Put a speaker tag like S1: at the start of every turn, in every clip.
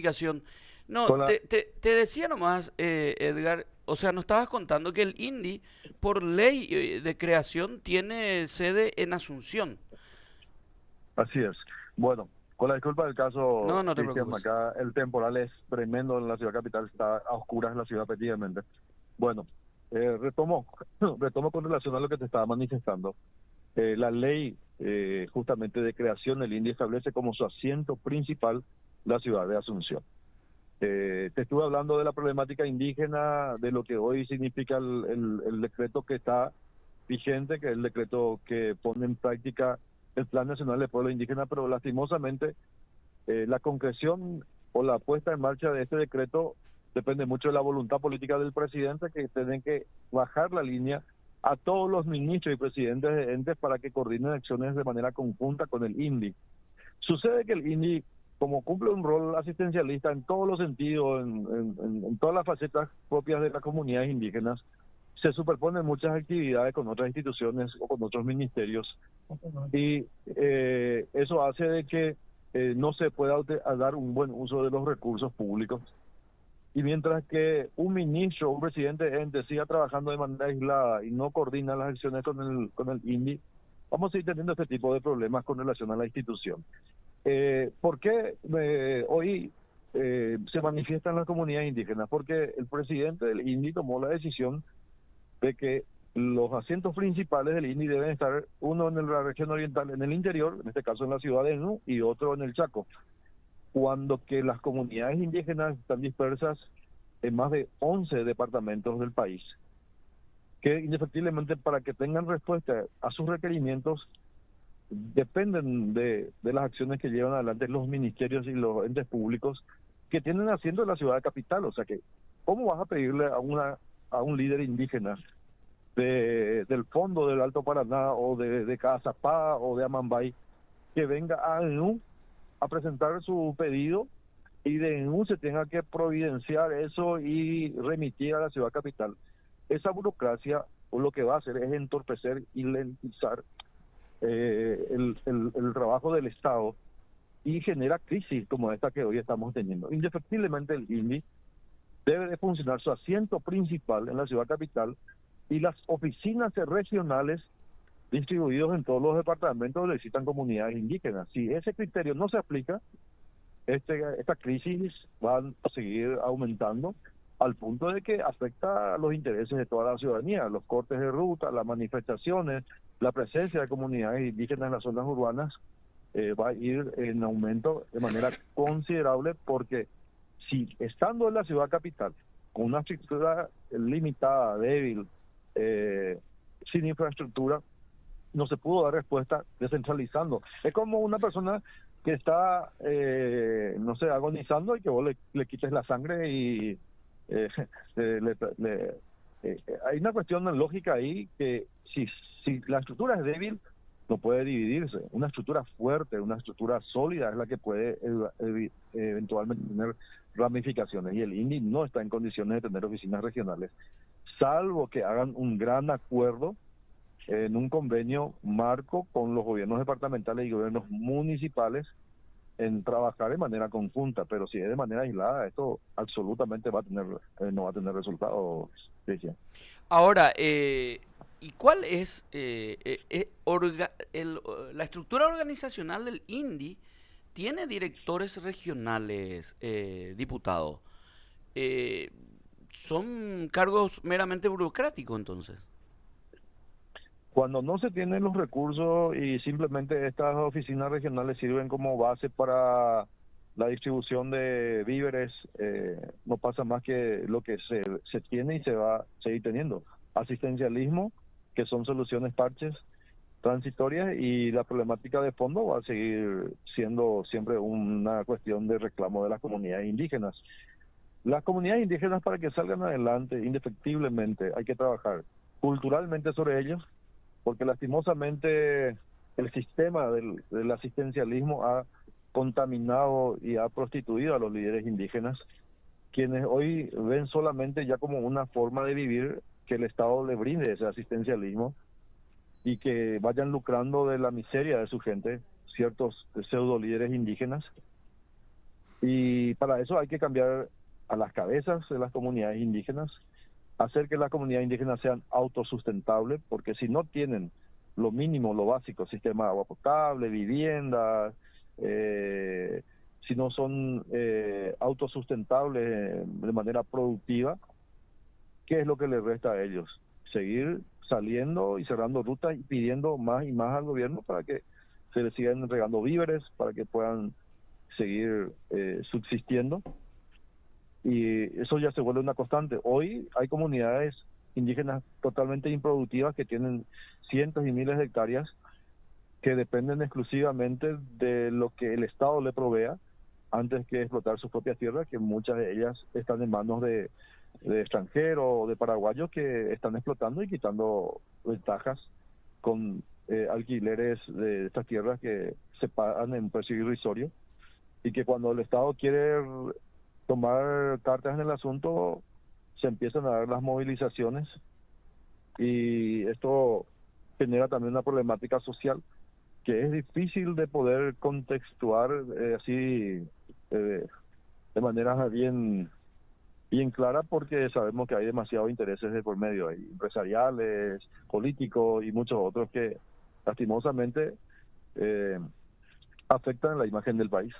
S1: Comunicación. No,
S2: Con la,
S1: te decía nomás, Edgar, o sea, nos estabas contando que el INDI, por ley de creación, tiene sede en Asunción.
S2: Así es. Bueno, con la disculpa del
S1: No,
S2: caso,
S1: no te
S2: Cristian,
S1: preocupes.
S2: acá el temporal es tremendo en la ciudad capital, está a oscuras en la ciudad prácticamente. Bueno, retomo, retomo con relación a lo que te estaba manifestando. La ley justamente de creación del INDI establece como su asiento principal la ciudad de Asunción. Te estuve hablando de la problemática indígena, de lo que hoy significa el decreto que está vigente, que es el decreto que pone en práctica el Plan Nacional de Pueblo Indígena, pero lastimosamente la concreción o la puesta en marcha de este decreto depende mucho de la voluntad política del presidente, que tienen que bajar la línea a todos los ministros y presidentes de entes para que coordinen acciones de manera conjunta con el INDI. Sucede que el INDI, como cumple un rol asistencialista en todos los sentidos, en todas las facetas propias de las comunidades indígenas, se superponen muchas actividades con otras instituciones o con otros ministerios y eso hace de que no se pueda dar un buen uso de los recursos públicos. Y mientras que un ministro o un presidente de ente siga trabajando de manera aislada y no coordina las acciones con el INDI, vamos a ir teniendo este tipo de problemas con relación a la institución. ¿Por qué hoy se manifiestan las comunidades indígenas? Porque el presidente del INDI tomó la decisión de que los asientos principales del INDI deben estar uno en la región oriental, en el interior, en este caso en la ciudad de Nu, y otro en el Chaco, cuando que las comunidades indígenas están dispersas en más de 11 departamentos del país, que indefectiblemente para que tengan respuesta a sus requerimientos dependen de las acciones que llevan adelante los ministerios y los entes públicos que tienen asiento en la ciudad capital. O sea que, ¿cómo vas a pedirle a un líder indígena del fondo del Alto Paraná o de Cazapá o de Amambay que venga a ANU a presentar su pedido y de ANU se tenga que providenciar eso y remitir a la ciudad capital? Esa burocracia o lo que va a hacer es entorpecer y lentizar el trabajo del Estado y genera crisis como esta que hoy estamos teniendo. Indefectiblemente el INDI debe de funcionar su asiento principal en la ciudad capital y las oficinas regionales distribuidos en todos los departamentos necesitan comunidades indígenas. Si ese criterio no se aplica, esta crisis va a seguir aumentando al punto de que afecta a los intereses de toda la ciudadanía, los cortes de ruta, las manifestaciones, la presencia de comunidades indígenas en las zonas urbanas va a ir en aumento de manera considerable porque si estando en la ciudad capital, con una estructura limitada, débil, eh, sin infraestructura, no se pudo dar respuesta descentralizando. Es como una persona que está, no sé, agonizando y que vos le quites la sangre y eh, le- le- le- hay una cuestión lógica ahí que si la estructura es débil, no puede dividirse. Una estructura fuerte, una estructura sólida es la que puede eventualmente tener ramificaciones. Y el INDI no está en condiciones de tener oficinas regionales, salvo que hagan un gran acuerdo en un convenio marco con los gobiernos departamentales y gobiernos municipales en trabajar de manera conjunta, pero si es de manera aislada, esto absolutamente va a tener, no va a tener resultados, Cristian.
S1: Ahora, ¿y cuál es la estructura organizacional del INDI? Tiene directores regionales, diputado. Eh, ¿Son cargos meramente burocráticos entonces?
S2: Cuando no se tienen los recursos y simplemente estas oficinas regionales sirven como base para la distribución de víveres, no pasa más que lo que se tiene y se va a seguir teniendo. Asistencialismo, que son soluciones parches transitorias, y la problemática de fondo va a seguir siendo siempre una cuestión de reclamo de las comunidades indígenas. Las comunidades indígenas, para que salgan adelante, indefectiblemente hay que trabajar culturalmente sobre ellos, porque lastimosamente el sistema del asistencialismo ha contaminado y ha prostituido a los líderes indígenas, quienes hoy ven solamente ya como una forma de vivir que el Estado le brinde ese asistencialismo y que vayan lucrando de la miseria de su gente, ciertos pseudo líderes indígenas Y para eso hay que cambiar a las cabezas de las comunidades indígenas, hacer que las comunidades indígenas sean autosustentables, porque si no tienen lo mínimo, lo básico, sistema de agua potable, vivienda, si no son autosustentables de manera productiva, ¿qué es lo que les resta a ellos? Seguir saliendo y cerrando rutas y pidiendo más y más al gobierno para que se les sigan entregando víveres, para que puedan seguir subsistiendo. Y eso ya se vuelve una constante. Hoy hay comunidades indígenas totalmente improductivas que tienen cientos y miles de hectáreas que dependen exclusivamente de lo que el Estado le provea antes que explotar sus propias tierras, que muchas de ellas están en manos de extranjeros o de paraguayos que están explotando y quitando ventajas con alquileres de estas tierras que se pagan en precio irrisorio, y que cuando el Estado quiere tomar cartas en el asunto se empiezan a dar las movilizaciones, y esto genera también una problemática social que es difícil de poder contextuar así de manera bien clara, porque sabemos que hay demasiados intereses de por medio, hay empresariales, políticos y muchos otros que lastimosamente eh, afectan la imagen del país.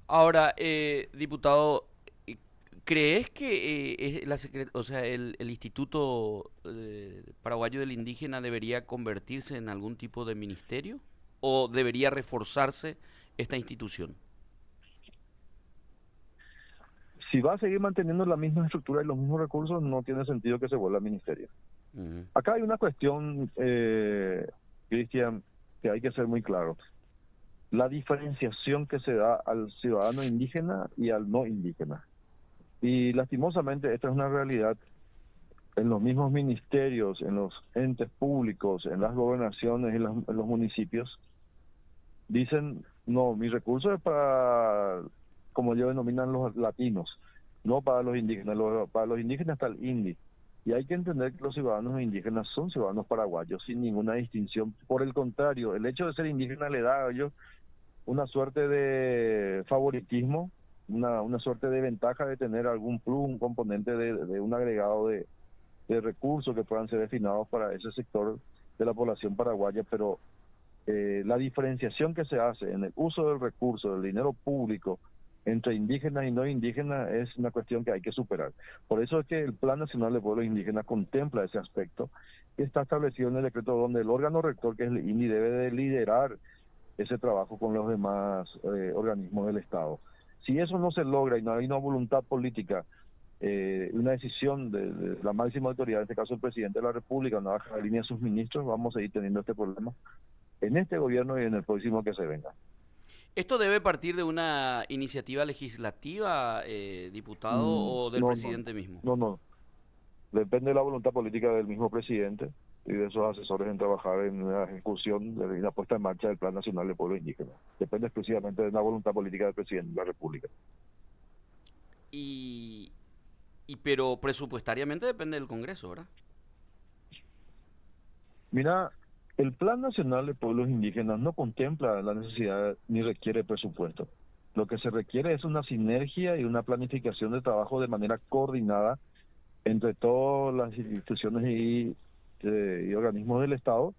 S1: Ahora, diputado, ¿crees que o sea, el Instituto Paraguayo del Indígena debería convertirse en algún tipo de ministerio? ¿O debería reforzarse esta institución?
S2: Si va a seguir manteniendo la misma estructura y los mismos recursos, no tiene sentido que se vuelva ministerio.
S1: Ujú.
S2: Acá hay una cuestión, Cristian, que hay que ser muy claro. La diferenciación que se da al ciudadano indígena y al no indígena. Y lastimosamente esta es una realidad en los mismos ministerios, en los entes públicos, en las gobernaciones, en los municipios. Dicen, no, mi recurso es para, como ellos denominan, los latinos, no para los indígenas. Para los indígenas está el INDI. Y hay que entender que los ciudadanos indígenas son ciudadanos paraguayos sin ninguna distinción. Por el contrario, el hecho de ser indígena le da a ellos una suerte de favoritismo, una suerte de ventaja de tener algún plus, un componente de un agregado de recursos que puedan ser destinados para ese sector de la población paraguaya, pero la diferenciación que se hace en el uso del recurso, del dinero público, entre indígenas y no indígenas es una cuestión que hay que superar. Por eso es que el Plan Nacional de Pueblos Indígenas contempla ese aspecto y está establecido en el decreto donde el órgano rector, que es el INDI, debe de liderar ese trabajo con los demás organismos del Estado. Si eso no se logra y no hay una voluntad política, una decisión de la máxima autoridad, en este caso el presidente de la República, una baja de línea de sus ministros, vamos a seguir teniendo este problema en este gobierno y en el próximo que se venga.
S1: ¿Esto debe partir de una iniciativa legislativa, diputado, o del
S2: No, no,
S1: presidente mismo?
S2: no, no. Depende de la voluntad política del mismo presidente y de sus asesores en trabajar en la ejecución y la puesta en marcha del Plan Nacional de Pueblos Indígenas. Depende exclusivamente de la voluntad política del presidente de la República.
S1: Y, pero presupuestariamente depende del Congreso, ¿verdad?
S2: Mira, el Plan Nacional de Pueblos Indígenas no contempla la necesidad ni requiere presupuesto. Lo que se requiere es una sinergia y una planificación de trabajo de manera coordinada entre todas las instituciones y organismos del Estado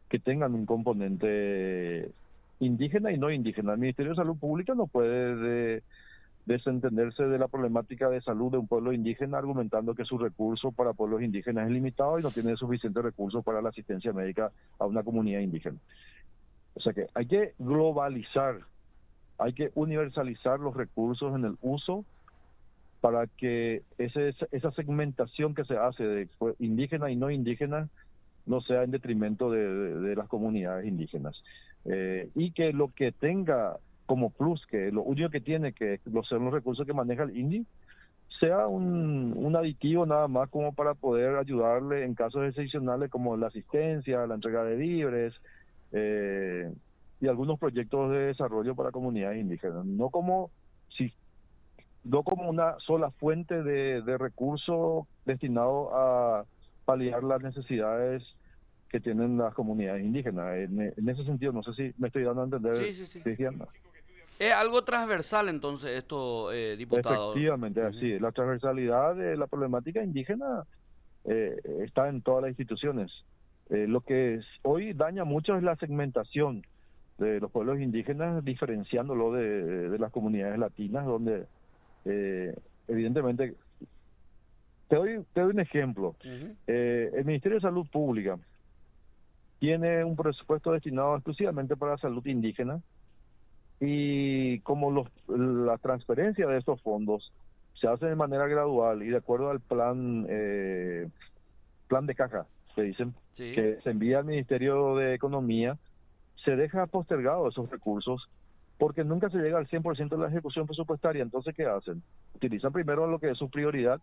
S2: que tengan un componente indígena y no indígena. El Ministerio de Salud Pública no puede desentenderse de la problemática de salud de un pueblo indígena argumentando que su recurso para pueblos indígenas es limitado y no tiene suficientes recursos para la asistencia médica a una comunidad indígena. O sea que hay que globalizar, hay que universalizar los recursos en el uso para que esa segmentación que se hace de indígena y no indígena no sea en detrimento de las comunidades indígenas. Y que lo que tenga como plus, que lo único que tiene que son los recursos que maneja el INDI, sea un aditivo nada más como para poder ayudarle en casos excepcionales como la asistencia, la entrega de víveres eh, y algunos proyectos de desarrollo para comunidades indígenas. Si, no como una sola fuente de recursos destinado a paliar las necesidades que tienen las comunidades indígenas. En ese sentido, no sé si me estoy dando a entender,
S1: Sí, sí, sí.
S2: Cristian.
S1: Es algo transversal entonces esto, diputado.
S2: Efectivamente,
S1: Ujú.
S2: así es. La transversalidad de la problemática indígena está en todas las instituciones. Lo que hoy daña mucho es la segmentación de los pueblos indígenas, diferenciándolo de las comunidades latinas, donde eh, evidentemente, te doy un ejemplo.
S1: Ujú.
S2: El Ministerio de Salud Pública tiene un presupuesto destinado exclusivamente para salud indígena y como la transferencia de estos fondos se hace de manera gradual y de acuerdo al plan de caja, se dicen,
S1: Sí.
S2: que se envía al Ministerio de Economía, se deja postergado esos recursos porque nunca se llega al 100% de la ejecución presupuestaria. Entonces, ¿qué hacen? Utilizan primero lo que es su prioridad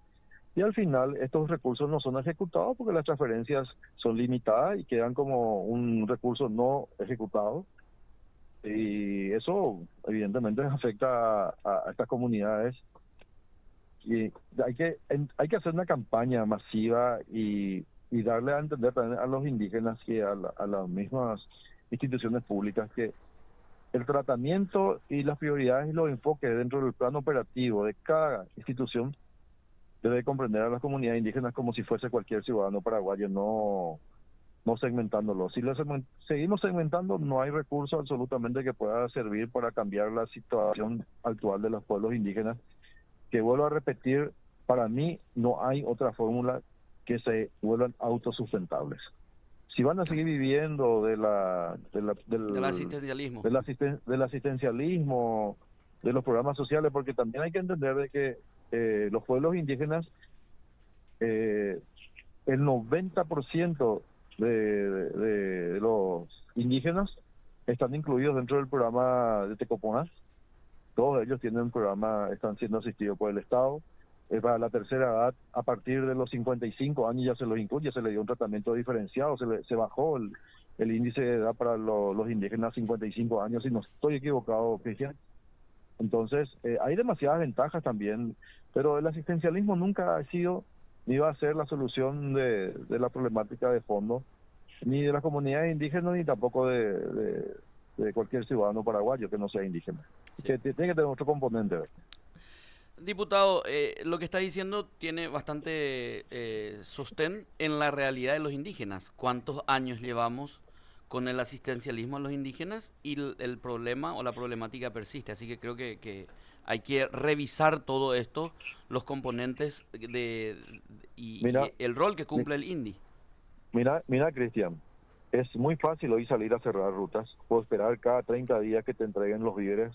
S2: y al final estos recursos no son ejecutados porque las transferencias son limitadas y quedan como un recurso no ejecutado. Y eso evidentemente afecta a estas comunidades y hay que hacer una campaña masiva y darle a entender también a los indígenas y a las mismas instituciones públicas que el tratamiento y las prioridades y los enfoques dentro del plan operativo de cada institución debe comprender a las comunidades indígenas como si fuese cualquier ciudadano paraguayo, no segmentándolo. Si seguimos segmentando, no hay recurso absolutamente que pueda servir para cambiar la situación actual de los pueblos indígenas, que vuelvo a repetir, para mí no hay otra fórmula que se vuelvan autosustentables. Si van a seguir viviendo
S1: Del asistencialismo.
S2: del asistencialismo, de los programas sociales, porque también hay que entender de que los pueblos indígenas, eh, el 90% de los indígenas están incluidos dentro del programa de Tecoponas. Todos ellos tienen un programa, están siendo asistidos por el Estado. Para la tercera edad, a partir de los 55 años ya se los incluye, se le dio un tratamiento diferenciado, se bajó el índice de edad para los indígenas a 55 años, si no estoy equivocado, Cristian. Entonces, hay demasiadas ventajas también, pero el asistencialismo nunca ha sido ni va a ser la solución de la problemática de fondo, ni de las comunidades indígenas, ni tampoco de cualquier ciudadano paraguayo que no sea indígena.
S1: Sí.
S2: Que tiene que tener otro componente. ¿Verdad?
S1: Diputado, lo que está diciendo tiene bastante sostén en la realidad de los indígenas. ¿Cuántos años llevamos con el asistencialismo a los indígenas? Y el problema o la problemática persiste. Así que creo que hay que revisar todo esto, los componentes
S2: Mira,
S1: y el rol que
S2: mi-
S1: cumple el INDI.
S2: mira, Cristian, es muy fácil hoy salir a cerrar rutas o esperar cada 30 días que te entreguen los víveres.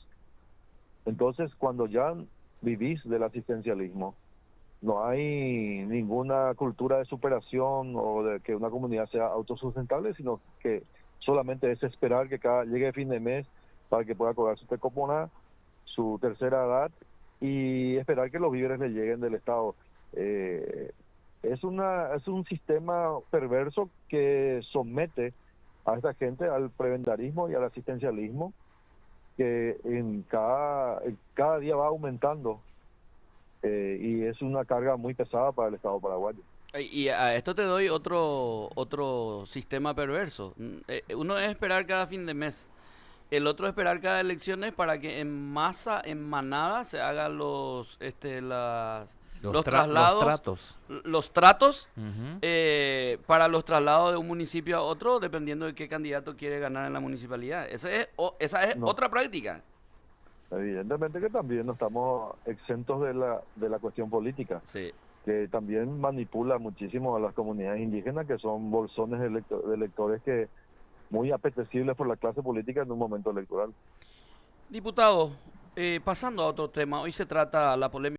S2: Entonces, cuando ya vivís del asistencialismo, no hay ninguna cultura de superación o de que una comunidad sea autosustentable, sino que solamente es esperar que llegue fin de mes para que pueda cobrar su tecopona, su tercera edad y esperar que los víveres le lleguen del Estado. Eh, es un sistema perverso que somete a esta gente al prebendalismo y al asistencialismo que en cada día va aumentando y es una carga muy pesada para el Estado paraguayo.
S1: Y a esto te doy otro sistema perverso. Uno es esperar cada fin de mes. El otro es esperar cada elecciones para que en masa, en manada, se hagan los
S3: Los
S1: traslados,
S3: tratos.
S1: los tratos
S3: Ujú.
S1: para los traslados de un municipio a otro, dependiendo de qué candidato quiere ganar en la municipalidad. Esa es
S2: No,
S1: otra práctica.
S2: evidentemente que también no estamos exentos de la cuestión política,
S1: Sí.
S2: que también manipula muchísimo a las comunidades indígenas, que son bolsones de electores que muy apetecibles por la clase política en un momento electoral.
S1: Diputado, pasando a otro tema, hoy se trata la polémica.